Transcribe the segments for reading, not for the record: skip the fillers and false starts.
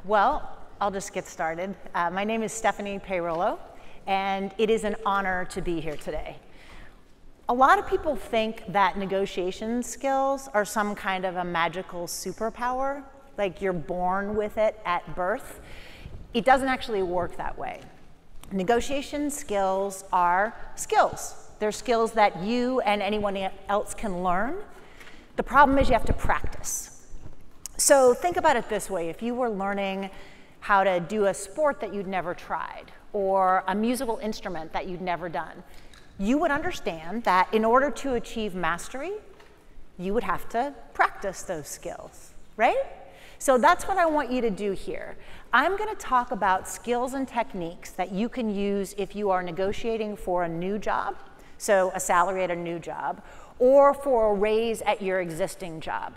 Well, I'll just get started. My name is Stephanie Payrollo, and it is an honor to be here today. A lot of people think that negotiation skills are some kind of a magical superpower, like you're born with it at birth. It doesn't actually work that way. Negotiation skills are skills. They're skills that you and anyone else can learn. The problem is you have to practice. So think about it this way. If you were learning how to do a sport that you'd never tried, or a musical instrument that you'd never done, you would understand that in order to achieve mastery, you would have to practice those skills, right? So that's what I want you to do here. I'm going to talk about skills and techniques that you can use if you are negotiating for a new job, so a salary at a new job, or for a raise at your existing job.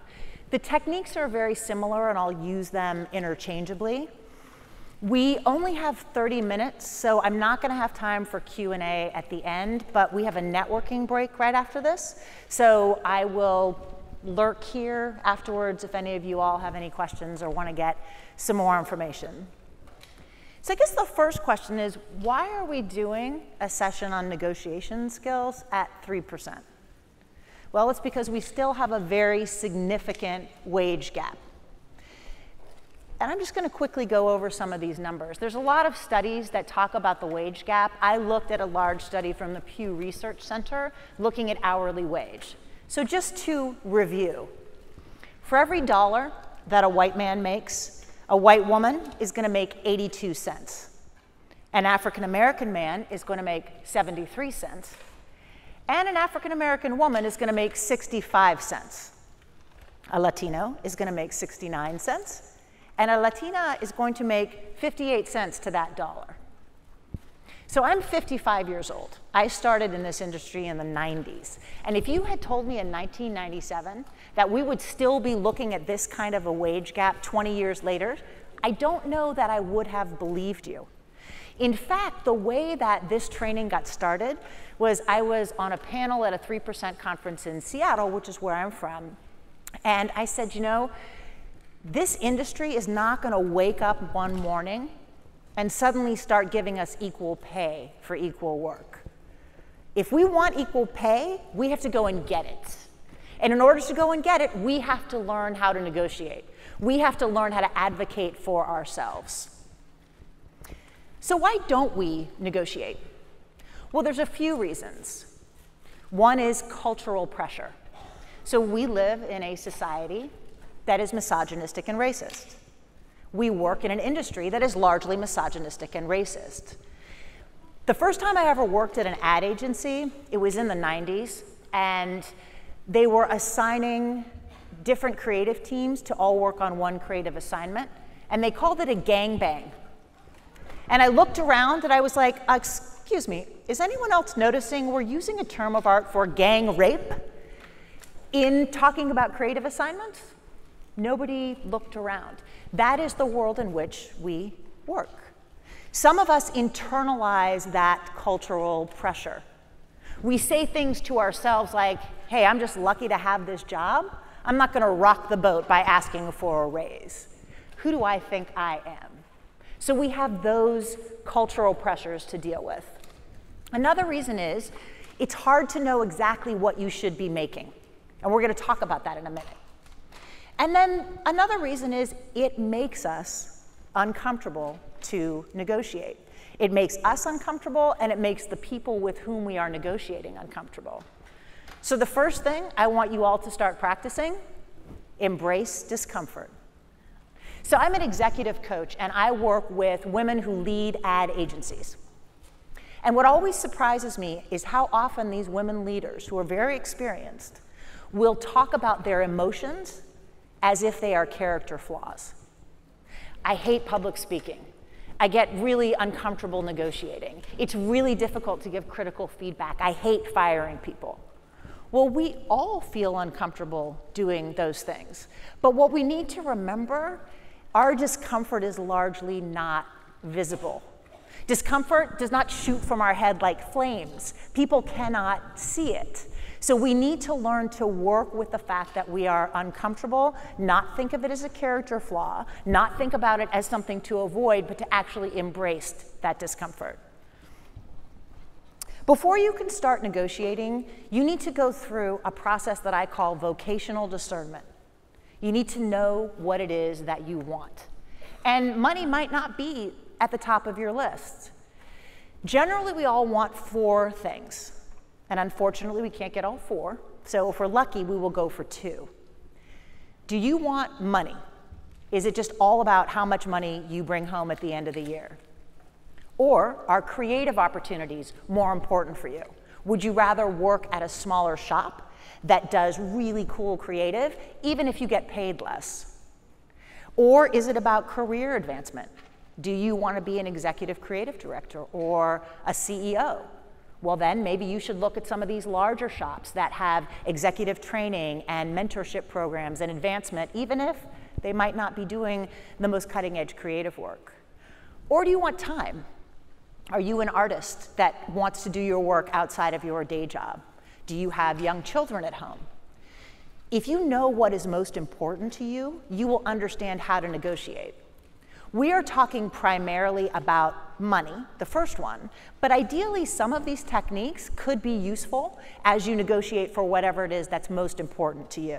The techniques are very similar, and I'll use them interchangeably. We only have 30 minutes, so I'm not going to have time for Q&A at the end, but we have a networking break right after this. So I will lurk here afterwards if any of you all have any questions or want to get some more information. So I guess the first question is, why are we doing a session on negotiation skills at 3%? Well, it's because we still have a very significant wage gap. And I'm just going to quickly go over some of these numbers. There's a lot of studies that talk about the wage gap. I looked at a large study from the Pew Research Center looking at hourly wage. So just to review, for every dollar that a white man makes, a white woman is going to make 82 cents. An African American man is going to make 73 cents. And an African American woman is going to make 65 cents. A Latino is going to make 69 cents. And a Latina is going to make 58 cents to that dollar. So I'm 55 years old. I started in this industry in the 90s. And if you had told me in 1997 that we would still be looking at this kind of a wage gap 20 years later, I don't know that I would have believed you. In fact, the way that this training got started was I was on a panel at a 3% conference in Seattle, which is where I'm from. And I said, you know, this industry is not going to wake up one morning and suddenly start giving us equal pay for equal work. If we want equal pay, we have to go and get it. And in order to go and get it, we have to learn how to negotiate. We have to learn how to advocate for ourselves. So why don't we negotiate? Well, there's a few reasons. One is cultural pressure. So we live in a society that is misogynistic and racist. We work in an industry that is largely misogynistic and racist. The first time I ever worked at an ad agency, it was in the 90s, and they were assigning different creative teams to all work on one creative assignment, and they called it a gangbang. And I looked around and I was like, excuse me, is anyone else noticing we're using a term of art for gang rape in talking about creative assignments? Nobody looked around. That is the world in which we work. Some of us internalize that cultural pressure. We say things to ourselves like, hey, I'm just lucky to have this job. I'm not going to rock the boat by asking for a raise. Who do I think I am? So we have those cultural pressures to deal with. Another reason is it's hard to know exactly what you should be making. And we're going to talk about that in a minute. And then another reason is it makes us uncomfortable to negotiate. It makes us uncomfortable, and it makes the people with whom we are negotiating uncomfortable. So the first thing I want you all to start practicing, embrace discomfort. So I'm an executive coach, and I work with women who lead ad agencies. And what always surprises me is how often these women leaders, who are very experienced, will talk about their emotions as if they are character flaws. I hate public speaking. I get really uncomfortable negotiating. It's really difficult to give critical feedback. I hate firing people. Well, we all feel uncomfortable doing those things. But what we need to remember, our discomfort is largely not visible. Discomfort does not shoot from our head like flames. People cannot see it. So we need to learn to work with the fact that we are uncomfortable, not think of it as a character flaw, not think about it as something to avoid, but to actually embrace that discomfort. Before you can start negotiating, you need to go through a process that I call vocational discernment. You need to know what it is that you want. And money might not be at the top of your list. Generally, we all want 4 things. And unfortunately, we can't get all 4. So if we're lucky, we will go for 2. Do you want money? Is it just all about how much money you bring home at the end of the year? Or are creative opportunities more important for you? Would you rather work at a smaller shop that does really cool creative, even if you get paid less? Or is it about career advancement? Do you want to be an executive creative director or a CEO? Well, then maybe you should look at some of these larger shops that have executive training and mentorship programs and advancement, even if they might not be doing the most cutting-edge creative work. Or do you want time? Are you an artist that wants to do your work outside of your day job? Do you have young children at home? If you know what is most important to you, you will understand how to negotiate. We are talking primarily about money, the first one, but ideally some of these techniques could be useful as you negotiate for whatever it is that's most important to you.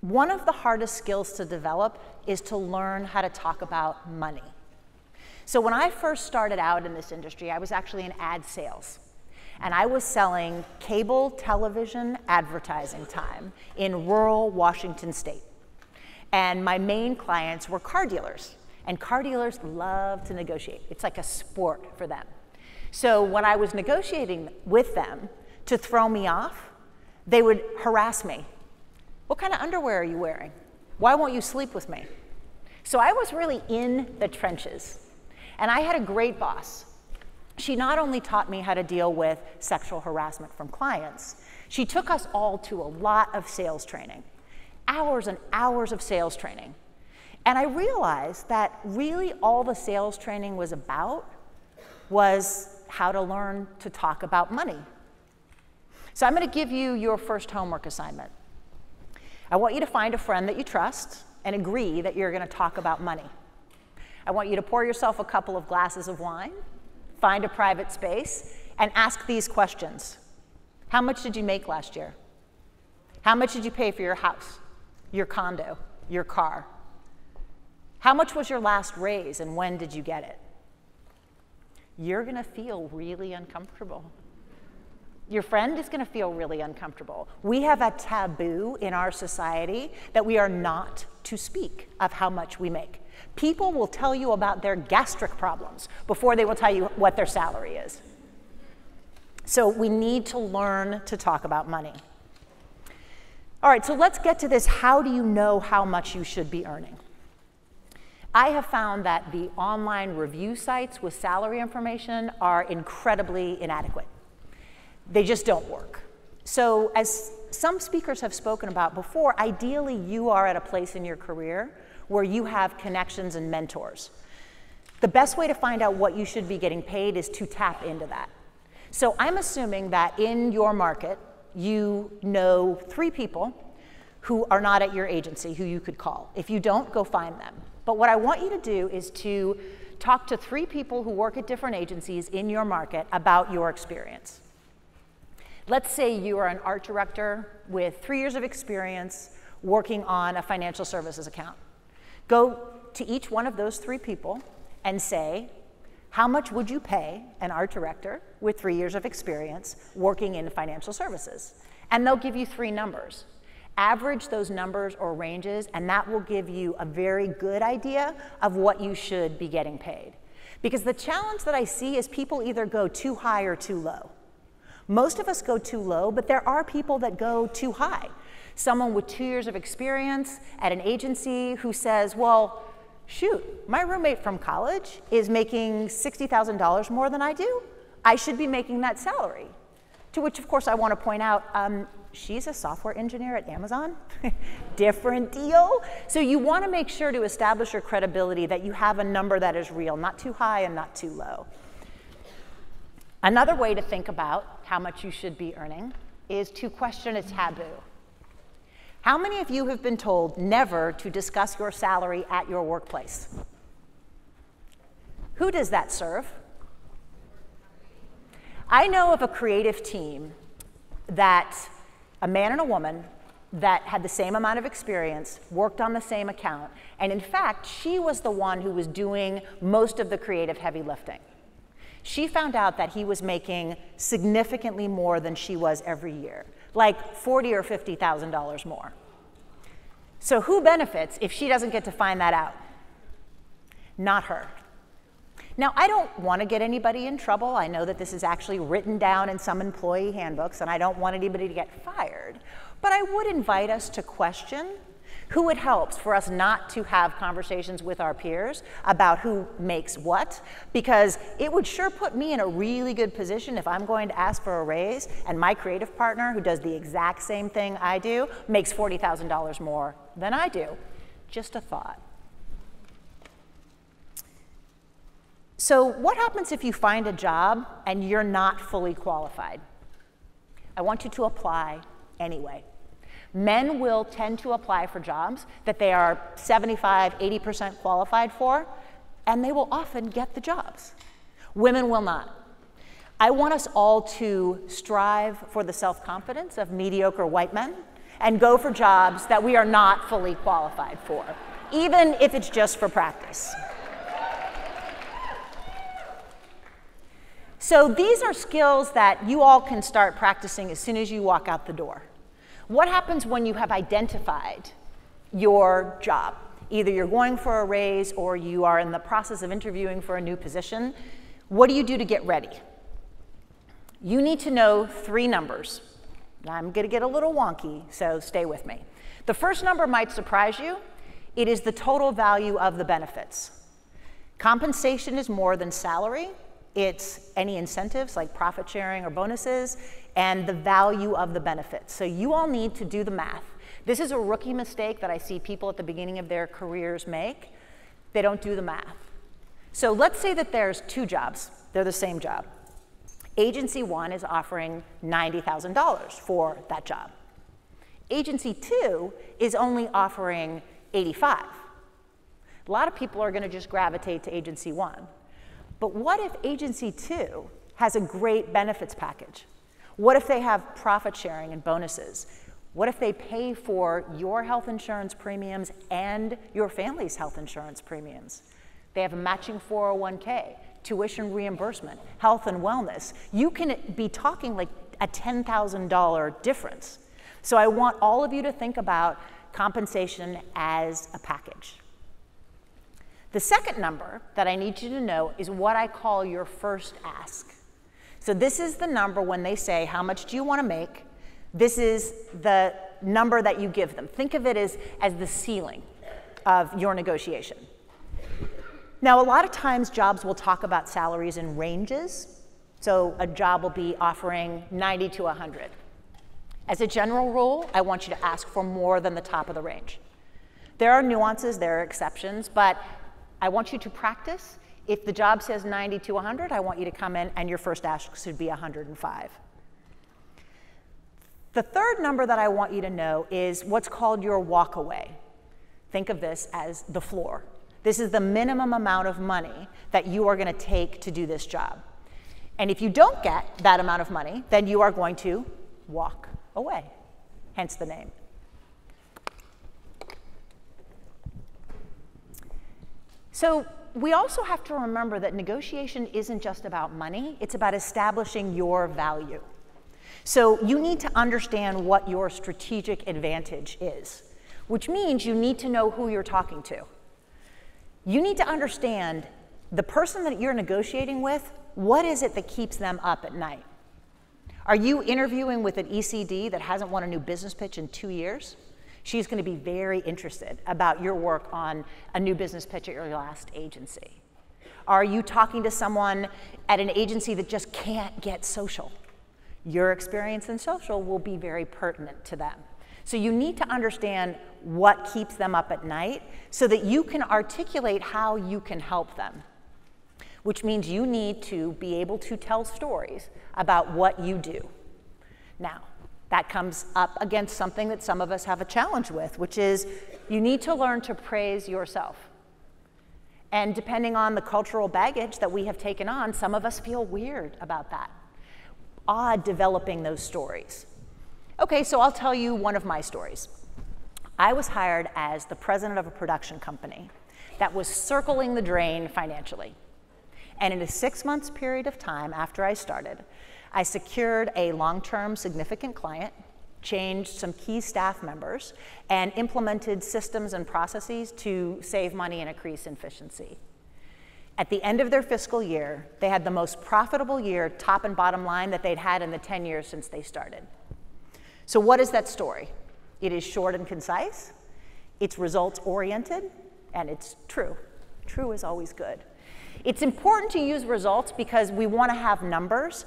One of the hardest skills to develop is to learn how to talk about money. So when I first started out in this industry, I was actually in ad sales. And I was selling cable television advertising time in rural Washington state. And my main clients were car dealers. And car dealers love to negotiate. It's like a sport for them. So when I was negotiating with them to throw me off, they would harass me. What kind of underwear are you wearing? Why won't you sleep with me? So I was really in the trenches. And I had a great boss. She not only taught me how to deal with sexual harassment from clients, she took us all to a lot of sales training, hours and hours of sales training. And I realized that really all the sales training was about was how to learn to talk about money. So I'm going to give you your first homework assignment. I want you to find a friend that you trust and agree that you're going to talk about money. I want you to pour yourself a couple of glasses of wine, find a private space, and ask these questions. How much did you make last year? How much did you pay for your house, your condo, your car? How much was your last raise and when did you get it? You're going to feel really uncomfortable. Your friend is going to feel really uncomfortable. We have a taboo in our society that we are not to speak of how much we make. People will tell you about their gastric problems before they will tell you what their salary is. So we need to learn to talk about money. All right, so let's get to this. How do you know how much you should be earning? I have found that the online review sites with salary information are incredibly inadequate. They just don't work. So as some speakers have spoken about before, ideally you are at a place in your career where you have connections and mentors. The best way to find out what you should be getting paid is to tap into that. So I'm assuming that in your market, you know 3 people who are not at your agency who you could call. If you don't, go find them. But what I want you to do is to talk to 3 people who work at different agencies in your market about your experience. Let's say you are an art director with 3 years of experience working on a financial services account. Go to each one of those 3 people and say, how much would you pay an art director with 3 years of experience working in financial services? And they'll give you 3 numbers. Average those numbers or ranges, and that will give you a very good idea of what you should be getting paid. Because the challenge that I see is people either go too high or too low. Most of us go too low, but there are people that go too high. Someone with 2 years of experience at an agency who says, well, shoot, my roommate from college is making $60,000 more than I do. I should be making that salary. To which, of course, I want to point out, she's a software engineer at Amazon. Different deal. So you want to make sure to establish your credibility that you have a number that is real, not too high and not too low. Another way to think about how much you should be earning is to question a taboo. How many of you have been told never to discuss your salary at your workplace? Who does that serve? I know of a creative team that a man and a woman that had the same amount of experience, worked on the same account, and in fact, she was the one who was doing most of the creative heavy lifting. She found out that he was making significantly more than she was every year, like $40,000 or $50,000 more. So who benefits if she doesn't get to find that out? Not her. Now, I don't want to get anybody in trouble. I know that this is actually written down in some employee handbooks, and I don't want anybody to get fired. But I would invite us to question who it helps for us not to have conversations with our peers about who makes what, because it would sure put me in a really good position if I'm going to ask for a raise and my creative partner, who does the exact same thing I do, makes $40,000 more than I do. Just a thought. So what happens if you find a job and you're not fully qualified? I want you to apply anyway. Men will tend to apply for jobs that they are 75, 80% qualified for, and they will often get the jobs. Women will not. I want us all to strive for the self-confidence of mediocre white men and go for jobs that we are not fully qualified for, even if it's just for practice. So these are skills that you all can start practicing as soon as you walk out the door. What happens when you have identified your job? Either you're going for a raise or you are in the process of interviewing for a new position. What do you do to get ready? You need to know 3 numbers. I'm going to get a little wonky, so stay with me. The first number might surprise you. It is the total value of the benefits. Compensation is more than salary. It's any incentives like profit sharing or bonuses, and the value of the benefits. So you all need to do the math. This is a rookie mistake that I see people at the beginning of their careers make. They don't do the math. So let's say that there's 2 jobs. They're the same job. Agency 1 is offering $90,000 for that job. Agency 2 is only offering $85,000. A lot of people are going to just gravitate to Agency 1. But what if Agency 2 has a great benefits package? What if they have profit sharing and bonuses? What if they pay for your health insurance premiums and your family's health insurance premiums? They have a matching 401k, tuition reimbursement, health and wellness. You can be talking like a $10,000 difference. So I want all of you to think about compensation as a package. The second number that I need you to know is what I call your first ask. So this is the number when they say, how much do you want to make? This is the number that you give them. Think of it as the ceiling of your negotiation. Now, a lot of times jobs will talk about salaries in ranges. So a job will be offering 90 to 100. As a general rule, I want you to ask for more than the top of the range. There are nuances, there are exceptions, but I want you to practice. If the job says 90 to 100, I want you to come in and your first ask should be 105. The third number that I want you to know is what's called your walk away. Think of this as the floor. This is the minimum amount of money that you are going to take to do this job. And if you don't get that amount of money, then you are going to walk away, hence the name. So we also have to remember that negotiation isn't just about money, it's about establishing your value. So you need to understand what your strategic advantage is, which means you need to know who you're talking to. You need to understand the person that you're negotiating with, what is it that keeps them up at night? Are you interviewing with an ECD that hasn't won a new business pitch in 2 years? She's going to be very interested about your work on a new business pitch at your last agency. Are you talking to someone at an agency that just can't get social? Your experience in social will be very pertinent to them. So you need to understand what keeps them up at night so that you can articulate how you can help them. which means you need to be able to tell stories about what you do. Now, that comes up against something that some of us have a challenge with, which is you need to learn to praise yourself. And depending on the cultural baggage that we have taken on, some of us feel weird about that, odd developing those stories. Okay, so I'll tell you one of my stories. I was hired as the president of a production company that was circling the drain financially. And in a 6 months period of time after I started, I secured a long-term significant client, changed some key staff members, and implemented systems and processes to save money and increase efficiency. At the end of their fiscal year, they had the most profitable year, top and bottom line, that they'd had in the 10 years since they started. So what is that story? It is short and concise, it's results-oriented, and it's true. True is always good. It's important to use results because we want to have numbers,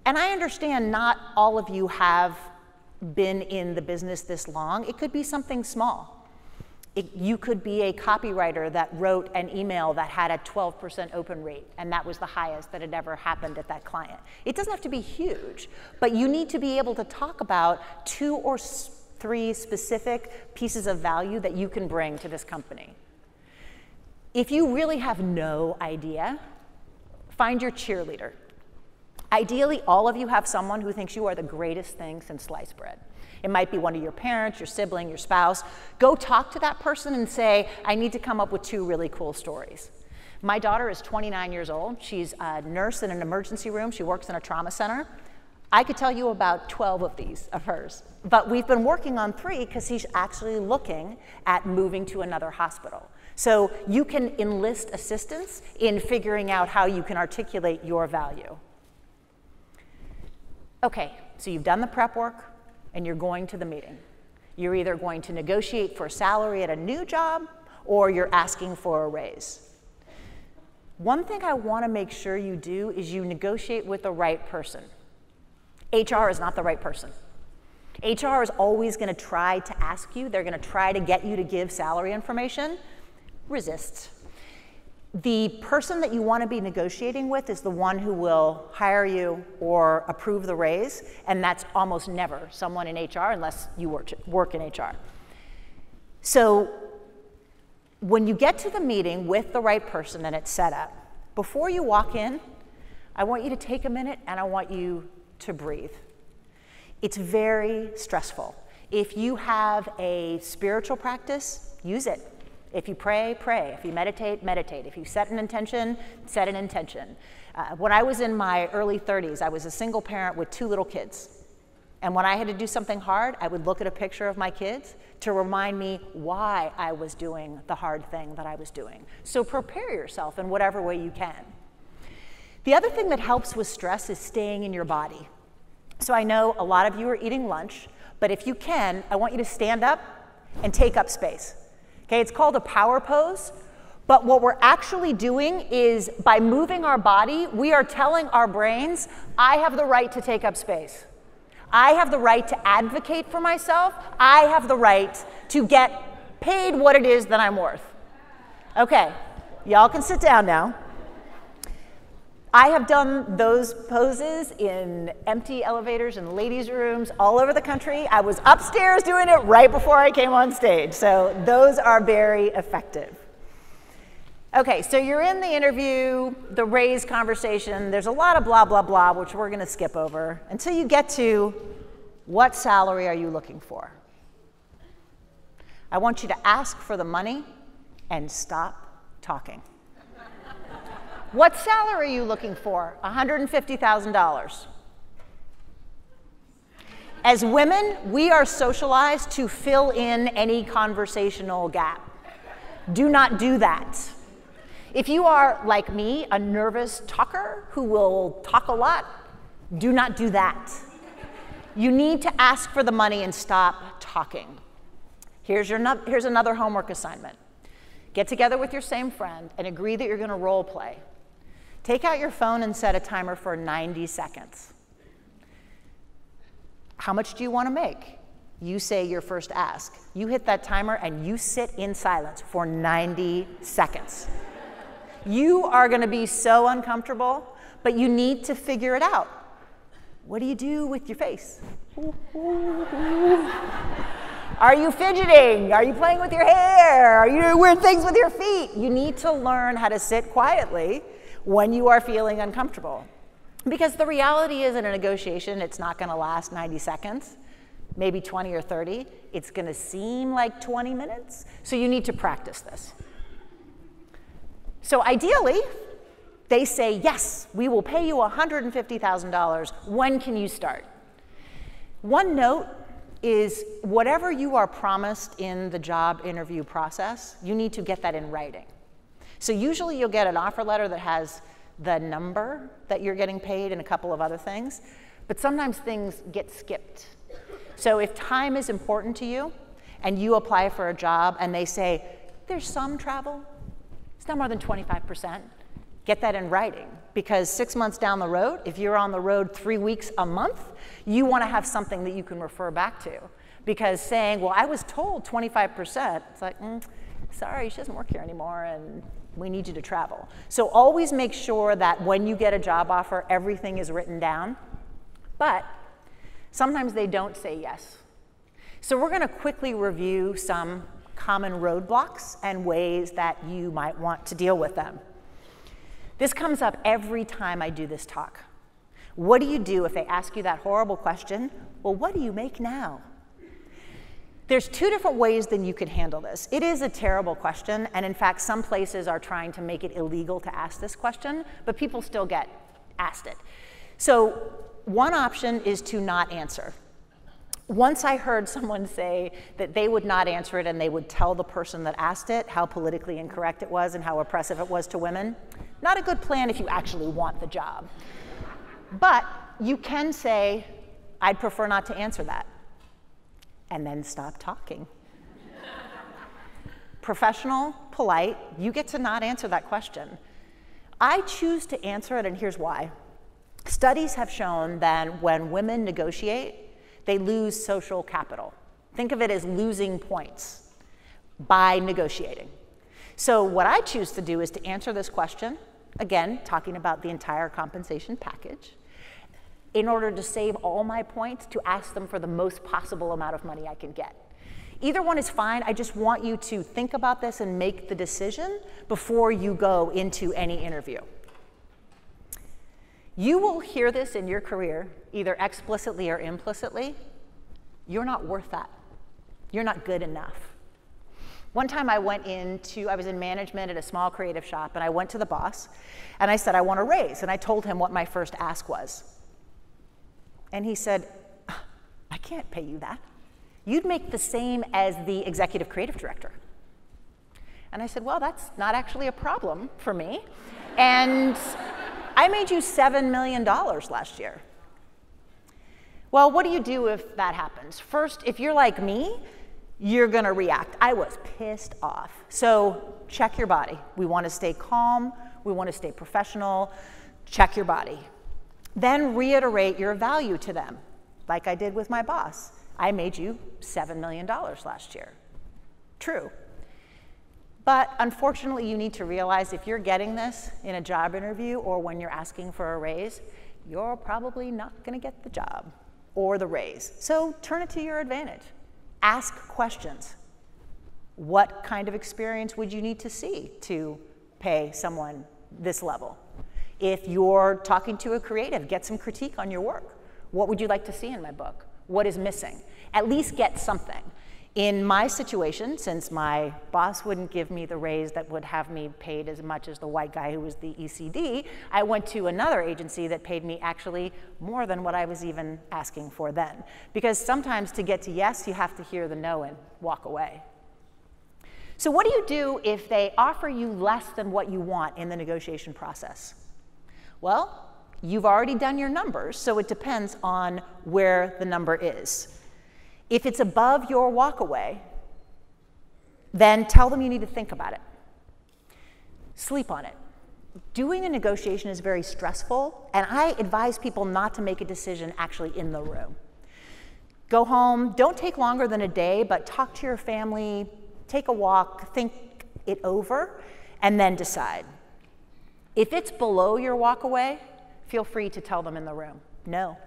and I understand not all of you have been in the business this long. It could be something small. You could be a copywriter that wrote an email that had a 12% open rate, and that was the highest that had ever happened at that client. It doesn't have to be huge, but you need to be able to talk about 2 or 3 specific pieces of value that you can bring to this company. If you really have no idea, find your cheerleader. Ideally, all of you have someone who thinks you are the greatest thing since sliced bread. It might be one of your parents, your sibling, your spouse. Go talk to that person and say, I need to come up with 2 really cool stories. My daughter is 29 years old. She's a nurse in an emergency room. She works in a trauma center. I could tell you about 12 of these of hers, but we've been working on 3 because she's actually looking at moving to another hospital. So you can enlist assistance in figuring out how you can articulate your value. Okay, so you've done the prep work and you're going to the meeting. You're either going to negotiate for a salary at a new job or you're asking for a raise. One thing I want to make sure you do is you negotiate with the right person. HR is not the right person. HR is always going to try to ask you, they're going to try to get you to give salary information. Resist. The person that you want to be negotiating with is the one who will hire you or approve the raise, and that's almost never someone in HR unless you work in HR. So when you get to the meeting with the right person and it's set up, before you walk in, I want you to take a minute and I want you to breathe. It's very stressful. If you have a spiritual practice, use it. If you pray, pray. If you meditate, meditate. If you set an intention, set an intention. When I was in my early 30s, I was a single parent with 2 little kids. And when I had to do something hard, I would look at a picture of my kids to remind me why I was doing the hard thing that I was doing. So prepare yourself in whatever way you can. The other thing that helps with stress is staying in your body. So I know a lot of you are eating lunch, but if you can, I want you to stand up and take up space. Okay, it's called a power pose, but what we're actually doing is by moving our body, we are telling our brains, I have the right to take up space. I have the right to advocate for myself. I have the right to get paid what it is that I'm worth. Okay, y'all can sit down now. I have done those poses in empty elevators and ladies' rooms all over the country. I was upstairs doing it right before I came on stage, so those are very effective. Okay, so you're in the interview, the raise conversation. There's a lot of blah, blah, blah, which we're going to skip over until you get to what salary are you looking for? I want you to ask for the money and stop talking. What salary are you looking for? $150,000. As women, we are socialized to fill in any conversational gap. Do not do that. If you are, like me, a nervous talker who will talk a lot, do not do that. You need to ask for the money and stop talking. Here's another homework assignment. Get together with your same friend and agree that you're going to role play. Take out your phone and set a timer for 90 seconds. How much do you want to make? You say your first ask. You hit that timer and you sit in silence for 90 seconds. You are going to be so uncomfortable, but you need to figure it out. What do you do with your face? Are you fidgeting? Are you playing with your hair? Are you doing weird things with your feet? You need to learn how to sit quietly when you are feeling uncomfortable. Because the reality is, in a negotiation, it's not going to last 90 seconds, maybe 20 or 30. It's going to seem like 20 minutes. So you need to practice this. So ideally, they say, yes, we will pay you $150,000. When can you start? One note is whatever you are promised in the job interview process, you need to get that in writing. So usually you'll get an offer letter that has the number that you're getting paid and a couple of other things, but sometimes things get skipped. So if time is important to you and you apply for a job and they say, there's some travel, it's not more than 25%, get that in writing, because 6 months down the road, if you're on the road 3 weeks a month, you want to have something that you can refer back to. Because saying, well, I was told 25%, it's like, sorry, she doesn't work here anymore, and we need you to travel. So always make sure that when you get a job offer, everything is written down. But sometimes they don't say yes. So we're going to quickly review some common roadblocks and ways that you might want to deal with them. This comes up every time I do this talk. What do you do if they ask you that horrible question? Well, what do you make now? There's two different ways that you could handle this. It is a terrible question, and in fact, some places are trying to make it illegal to ask this question, but people still get asked it. So one option is to not answer. Once I heard someone say that they would not answer it and they would tell the person that asked it how politically incorrect it was and how oppressive it was to women. Not a good plan if you actually want the job. But you can say, I'd prefer not to answer that, and then stop talking. Professional, polite, you get to not answer that question. I choose to answer it, and here's why. Studies have shown that when women negotiate, they lose social capital. Think of it as losing points by negotiating. So what I choose to do is to answer this question, again, talking about the entire compensation package, in order to save all my points, to ask them for the most possible amount of money I can get. Either one is fine. I just want you to think about this and make the decision before you go into any interview. You will hear this in your career, either explicitly or implicitly. You're not worth that. You're not good enough. One time I was in management at a small creative shop, and I went to the boss, and I said, I want a raise, and I told him what my first ask was. And he said, I can't pay you that. You'd make the same as the executive creative director. And I said, well, that's not actually a problem for me. And I made you $7 million last year. Well, what do you do if that happens? First, if you're like me, you're going to react. I was pissed off. So check your body. We want to stay calm. We want to stay professional. Check your body. Then reiterate your value to them, like I did with my boss. I made you $7 million last year. True. But unfortunately, you need to realize if you're getting this in a job interview or when you're asking for a raise, you're probably not going to get the job or the raise. So turn it to your advantage. Ask questions. What kind of experience would you need to see to pay someone this level? If you're talking to a creative, get some critique on your work. What would you like to see in my book? What is missing? At least get something. In my situation, since my boss wouldn't give me the raise that would have me paid as much as the white guy who was the ECD, I went to another agency that paid me actually more than what I was even asking for then. Because sometimes to get to yes, you have to hear the no and walk away. So what do you do if they offer you less than what you want in the negotiation process? Well, you've already done your numbers, so it depends on where the number is. If it's above your walkaway, then tell them you need to think about it. Sleep on it. Doing a negotiation is very stressful, and I advise people not to make a decision actually in the room. Go home, don't take longer than a day, but talk to your family, take a walk, think it over, and then decide. If it's below your walk away, feel free to tell them in the room, no.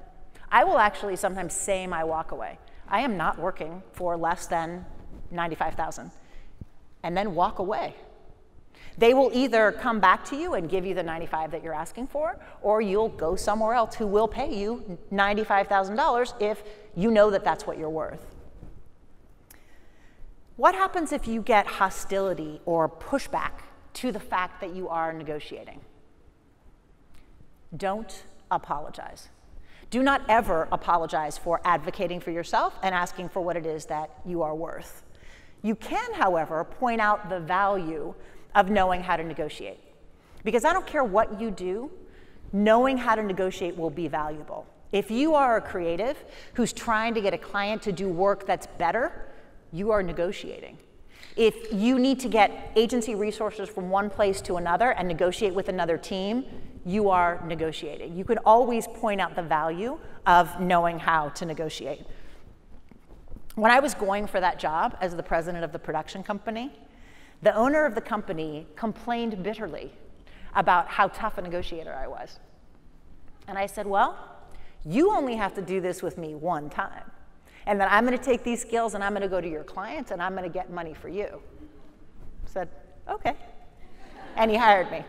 I will actually sometimes say my walk away. I am not working for less than $95,000, and then walk away. They will either come back to you and give you the $95,000 that you're asking for, or you'll go somewhere else who will pay you $95,000 if you know that that's what you're worth. What happens if you get hostility or pushback to the fact that you are negotiating? Don't apologize. Do not ever apologize for advocating for yourself and asking for what it is that you are worth. You can, however, point out the value of knowing how to negotiate. Because I don't care what you do, knowing how to negotiate will be valuable. If you are a creative who's trying to get a client to do work that's better, you are negotiating. If you need to get agency resources from one place to another and negotiate with another team, you are negotiating. You can always point out the value of knowing how to negotiate. When I was going for that job as the president of the production company, the owner of the company complained bitterly about how tough a negotiator I was. And I said, well, you only have to do this with me one time. And then I'm going to take these skills and I'm going to go to your clients and I'm going to get money for you. I said, okay. And he hired me.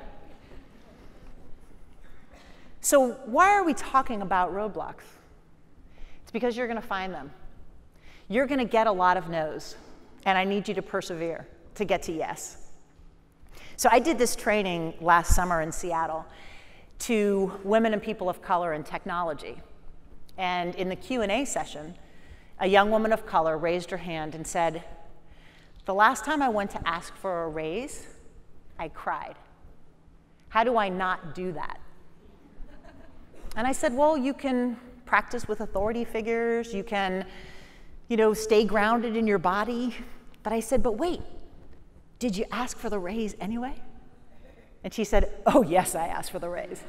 So why are we talking about roadblocks? It's because you're going to find them. You're going to get a lot of no's, and I need you to persevere to get to yes. So I did this training last summer in Seattle to women and people of color in technology. And in the Q&A session, a young woman of color raised her hand and said, the last time I went to ask for a raise, I cried. How do I not do that? And I said, well, you can practice with authority figures, you can, stay grounded in your body. But I said, but wait, did you ask for the raise anyway? And she said, oh yes, I asked for the raise.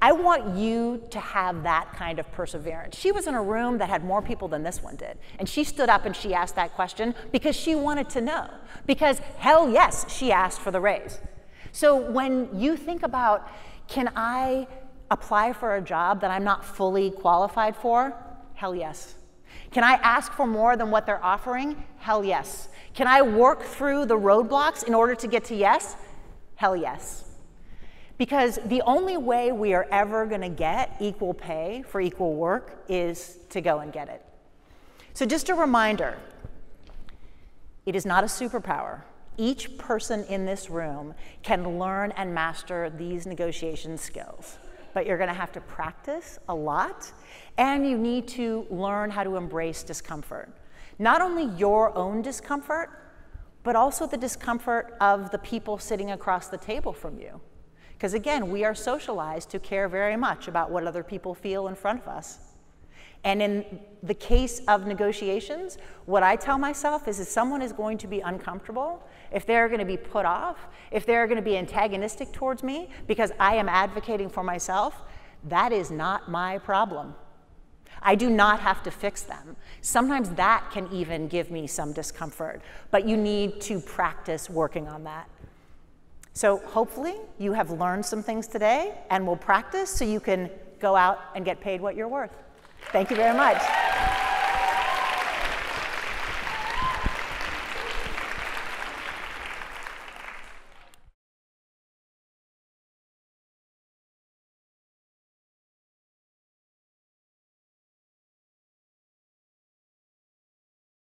I want you to have that kind of perseverance. She was in a room that had more people than this one did. And she stood up and she asked that question because she wanted to know. Because hell yes, she asked for the raise. So when you think about, can I apply for a job that I'm not fully qualified for? Hell yes. Can I ask for more than what they're offering? Hell yes. Can I work through the roadblocks in order to get to yes? Hell yes. Because the only way we are ever going to get equal pay for equal work is to go and get it. So just a reminder, it is not a superpower. Each person in this room can learn and master these negotiation skills. But you're going to have to practice a lot, and you need to learn how to embrace discomfort. Not only your own discomfort, but also the discomfort of the people sitting across the table from you. Because again, we are socialized to care very much about what other people feel in front of us. And in the case of negotiations, what I tell myself is if someone is going to be uncomfortable, if they're going to be put off, if they're going to be antagonistic towards me because I am advocating for myself, that is not my problem. I do not have to fix them. Sometimes that can even give me some discomfort, but you need to practice working on that. So hopefully you have learned some things today and will practice so you can go out and get paid what you're worth. Thank you very much.